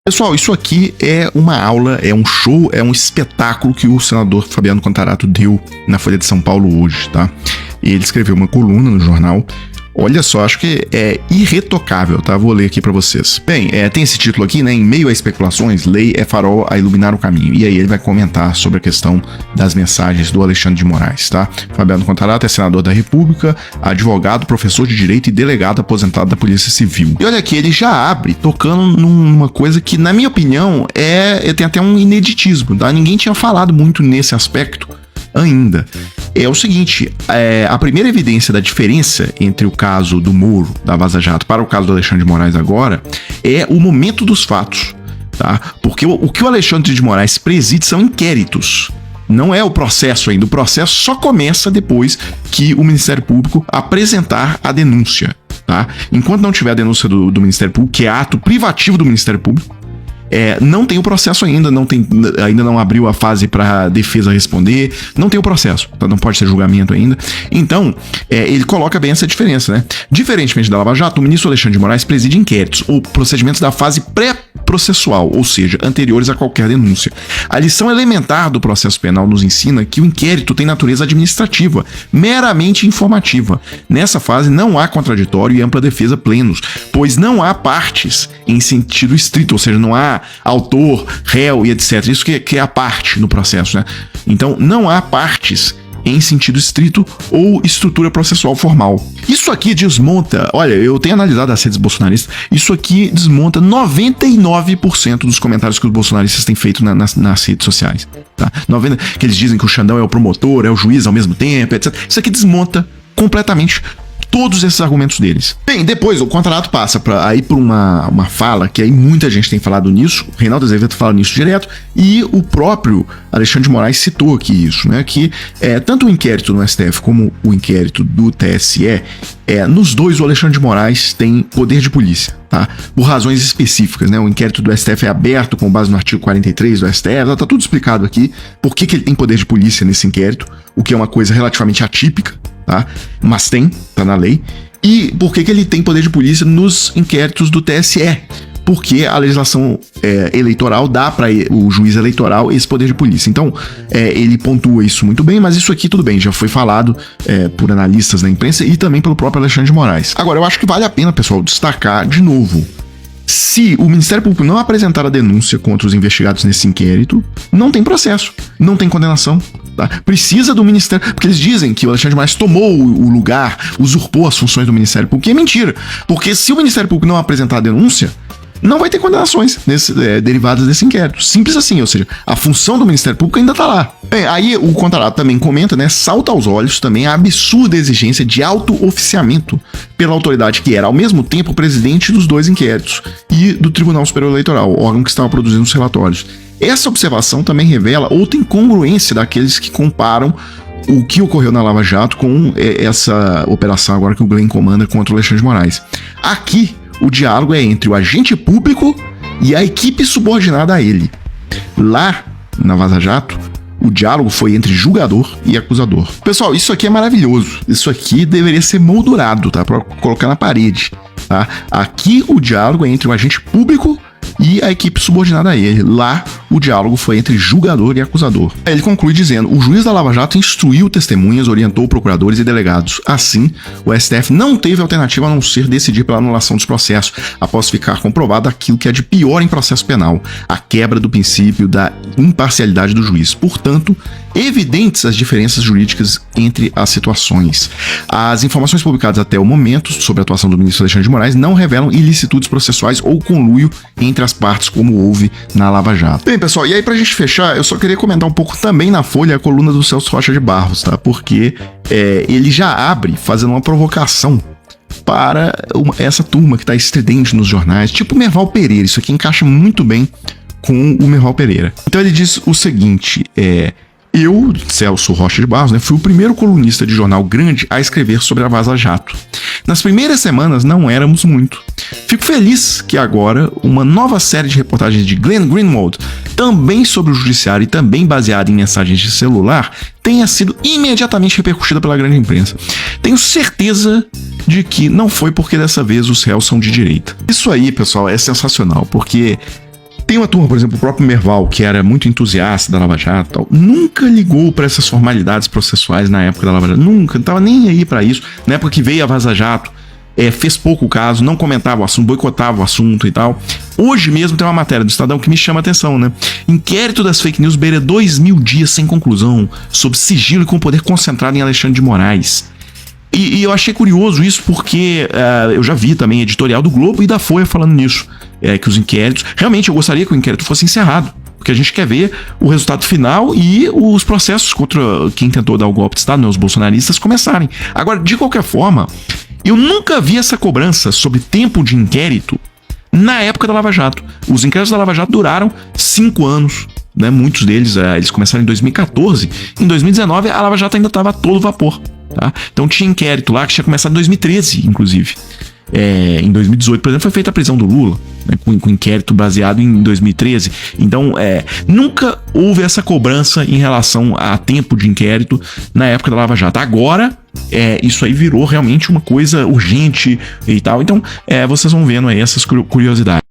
Pessoal, isso aqui é uma aula, é um show, é um espetáculo que o senador Fabiano Contarato deu na Folha de São Paulo hoje, tá? Ele escreveu uma coluna no jornal. Olha só, acho que é irretocável, tá? Vou ler aqui pra vocês. Bem, tem esse título aqui, né? Em meio a especulações, lei é farol a iluminar o caminho. E aí ele vai comentar sobre a questão das mensagens do Alexandre de Moraes, tá? Fabiano Contarato é senador da República, advogado, professor de direito e delegado aposentado da Polícia Civil. E olha aqui, ele já abre tocando numa coisa que, na minha opinião, tem até um ineditismo, tá? Ninguém tinha falado muito nesse aspecto ainda. É o seguinte, a primeira evidência da diferença entre o caso do Moro, da Vaza Jato, para o caso do Alexandre de Moraes agora, é o momento dos fatos, tá? Porque o que o Alexandre de Moraes preside são inquéritos. Não é o processo ainda. O processo só começa depois que o Ministério Público apresentar a denúncia, tá? Enquanto não tiver a denúncia do Ministério Público, que é ato privativo do Ministério Público, não tem o processo ainda, ainda não abriu a fase para defesa responder, não tem o processo, tá? Não pode ser julgamento ainda. Então, ele coloca bem essa diferença, né? Diferentemente da Lava Jato, o ministro Alexandre de Moraes preside inquéritos ou procedimentos da fase pré-processual, ou seja, anteriores a qualquer denúncia. A lição elementar do processo penal nos ensina que o inquérito tem natureza administrativa, meramente informativa. Nessa fase não há contraditório e ampla defesa plenos, pois não há partes em sentido estrito, ou seja, não há autor, réu e etc. Isso que é a parte no processo, né? Então, não há partes em sentido estrito ou estrutura processual formal. Isso aqui desmonta, olha, eu tenho analisado as redes bolsonaristas, isso aqui desmonta 99% dos comentários que os bolsonaristas têm feito nas redes sociais, tá? Que eles dizem que o Xandão é o promotor, é o juiz ao mesmo tempo, etc. Isso aqui desmonta completamente todos esses argumentos deles. Bem, depois o Contarato passa por uma fala que aí muita gente tem falado nisso, o Reinaldo Azevedo fala nisso direto, e o próprio Alexandre de Moraes citou aqui isso, né? Que tanto o inquérito no STF como o inquérito do TSE, nos dois o Alexandre de Moraes tem poder de polícia, tá? Por razões específicas, né? O inquérito do STF é aberto com base no artigo 43 do STF, tá tudo explicado aqui, por que ele tem poder de polícia nesse inquérito, o que é uma coisa relativamente atípica, tá? Mas tá na lei. E por que ele tem poder de polícia nos inquéritos do TSE? Porque a legislação eleitoral dá para o juiz eleitoral esse poder de polícia. Então, ele pontua isso muito bem, mas isso aqui tudo bem, já foi falado por analistas da imprensa e também pelo próprio Alexandre de Moraes. Agora, eu acho que vale a pena, pessoal, destacar de novo. Se o Ministério Público não apresentar a denúncia contra os investigados nesse inquérito, não tem processo, não tem condenação, tá? Precisa do Ministério... Porque eles dizem que o Alexandre de Moraes tomou o lugar, usurpou as funções do Ministério Público, e é mentira. Porque se o Ministério Público não apresentar a denúncia, não vai ter condenações derivadas desse inquérito. Simples assim, ou seja, a função do Ministério Público ainda tá lá. Bem, aí o Contarato também comenta, né, salta aos olhos também a absurda exigência de auto-oficiamento pela autoridade que era, ao mesmo tempo, presidente dos dois inquéritos e do Tribunal Superior Eleitoral, órgão que estava produzindo os relatórios. Essa observação também revela outra incongruência daqueles que comparam o que ocorreu na Lava Jato com essa operação agora que o Glenn comanda contra o Alexandre de Moraes. Aqui, o diálogo é entre o agente público e a equipe subordinada a ele. Lá, na Vaza Jato, o diálogo foi entre julgador e acusador. Pessoal, isso aqui é maravilhoso. Isso aqui deveria ser moldurado, tá? Pra colocar na parede, tá? Aqui o diálogo é entre o agente público e a equipe subordinada a ele. Lá, o diálogo foi entre julgador e acusador. Ele conclui dizendo: o juiz da Lava Jato instruiu testemunhas, orientou procuradores e delegados. Assim, o STF não teve alternativa a não ser decidir pela anulação dos processos, após ficar comprovado aquilo que é de pior em processo penal, a quebra do princípio da imparcialidade do juiz. Portanto, evidentes as diferenças jurídicas entre as situações. As informações publicadas até o momento sobre a atuação do ministro Alexandre de Moraes não revelam ilicitudes processuais ou conluio entre as partes, como houve na Lava Jato. Bem, pessoal, e aí pra gente fechar, eu só queria comentar um pouco também na Folha a coluna do Celso Rocha de Barros, tá? Porque ele já abre fazendo uma provocação para essa turma que tá estridente nos jornais, tipo o Merval Pereira. Isso aqui encaixa muito bem com o Merval Pereira. Então ele diz o seguinte, eu, Celso Rocha de Barros, fui o primeiro colunista de jornal grande a escrever sobre a Vaza Jato. Nas primeiras semanas não éramos muito. Fico feliz que agora uma nova série de reportagens de Glenn Greenwald, também sobre o judiciário e também baseada em mensagens de celular, tenha sido imediatamente repercutida pela grande imprensa. Tenho certeza de que não foi porque dessa vez os réus são de direita. Isso aí, pessoal, é sensacional, porque Tem uma turma, por exemplo, o próprio Merval, que era muito entusiasta da Lava Jato e tal, nunca ligou para essas formalidades processuais na época da Lava Jato. Nunca, não tava nem aí para isso. Na época que veio a Vaza Jato, fez pouco caso, não comentava o assunto, boicotava o assunto e tal. Hoje mesmo tem uma matéria do Estadão que me chama a atenção, né? Inquérito das fake news beira 2.000 dias sem conclusão, sob sigilo e com poder concentrado em Alexandre de Moraes. E eu achei curioso isso porque eu já vi também editorial do Globo e da Folha falando nisso. Que os inquéritos... Realmente eu gostaria que o inquérito fosse encerrado, porque a gente quer ver o resultado final e os processos contra quem tentou dar o golpe de Estado, né, os bolsonaristas, começarem. Agora, de qualquer forma, eu nunca vi essa cobrança sobre tempo de inquérito na época da Lava Jato. Os inquéritos da Lava Jato duraram 5 anos, né? Muitos deles, eles começaram em 2014. Em 2019, a Lava Jato ainda estava a todo vapor. Tá? Então tinha inquérito lá que tinha começado em 2013, inclusive. Em 2018, por exemplo, foi feita a prisão do Lula, né, com inquérito baseado em 2013. Então, nunca houve essa cobrança em relação a tempo de inquérito na época da Lava Jato. Agora, isso aí virou realmente uma coisa urgente e tal. Então, vocês vão vendo aí essas curiosidades.